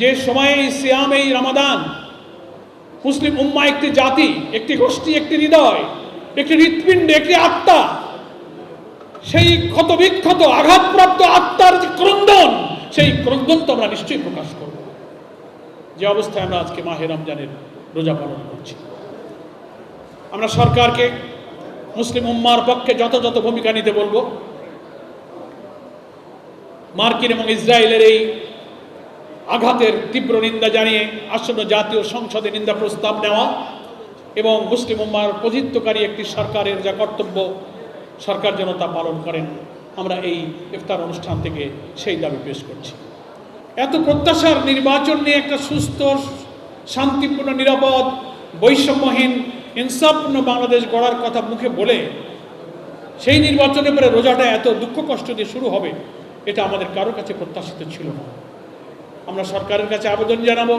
যে সময়ে এই সিয়াম, এই রমাদান, মুসলিম উম্মাহ একটি জাতি, একটি গোষ্ঠী, একটি হৃদয়, একটি হৃৎপিণ্ড, একটি আত্মা, সেই ক্ষতবিক্ষত আঘাতপ্রাপ্ত আত্মার যে ক্রন্দন, সেই ক্রন্দন তো আমরা নিশ্চয়ই প্রকাশ করব। যে অবস্থায় আমরা আজকে মাহে রমজানের রোজা পালন করছি, আমরা সরকারকে মুসলিম উম্মার পক্ষে যথাযথ ভূমিকা নিতে বলবো। মার্কিন এবং ইসরায়েলের এই আঘাতের তীব্র নিন্দা জানিয়ে আসন্ন জাতীয় সংসদে নিন্দা প্রস্তাব নেওয়া এবং মুসলিম উম্মার প্রতিনিধিত্বকারী একটি সরকারের যা কর্তব্য, সরকার যেন তা পালন করেন, আমরা এই ইফতার অনুষ্ঠান থেকে সেই দাবি পেশ করছি। এত প্রত্যাশার নির্বাচন নিয়ে একটা সুস্থ, শান্তিপূর্ণ, নিরাপদ, বৈষম্যহীন, ইনসাফপূর্ণ বাংলাদেশ গড়ার কথা মুখে বলে সেই নির্বাচনের পরে রোজাটা এত দুঃখ কষ্ট দিয়ে শুরু হবে, এটা আমাদের কারো কাছে প্রত্যাশিত ছিল না। আমরা সরকারের কাছে আবেদন জানাবো,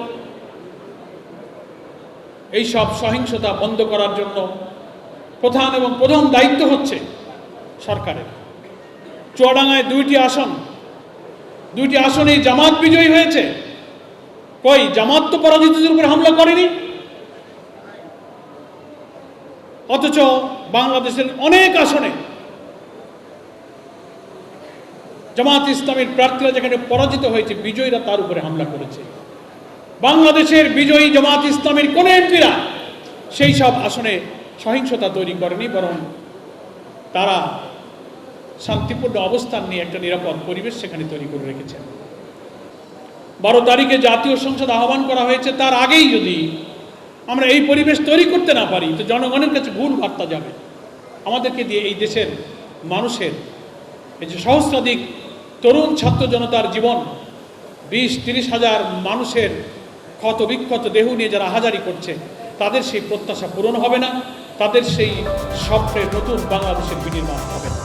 এই সব সহিংসতা বন্ধ করার জন্য প্রধান দায়িত্ব হচ্ছে সরকারের। চুয়াডাঙ্গায় 2টি আসনেই জামাত বিজয়ী হয়েছে। কই, জামাত তো পরাজিতদের উপরে হামলা করেনি। অথচ বাংলাদেশের অনেক আসনে জামাত ইসলামের প্রার্থীরা যেখানে পরাজিত হয়েছে, বিজয়ীরা তার উপরে হামলা করেছে। বাংলাদেশের বিজয়ী জামাত ইসলামের কোন এমপিরা সেই সব আসনে সহিংসতা তৈরি করেনি, বরং তারা শান্তিপূর্ণ অবস্থান নিয়ে একটা নিরাপদ পরিবেশ সেখানে তৈরি করে রেখেছেন। 12 তারিখে জাতীয় সংসদ আহ্বান করা হয়েছে, তার আগেই যদি আমরা এই পরিবেশ তৈরি করতে না পারি, তো জনগণের কাছে ভুল বার্তা যাবে। আমাদেরকে দিয়ে এই দেশের মানুষের, এই যে সহস্রাধিক তরুণ ছাত্র জনতার জীবন, 20-30 হাজার মানুষের ক্ষত বিক্ষত দেহ নিয়ে যারা হাজারি করছে, তাদের সেই প্রত্যাশা পূরণ হবে না, তাদের সেই স্বপ্নের নতুন বাংলাদেশের বিনির্মাণ হবে না।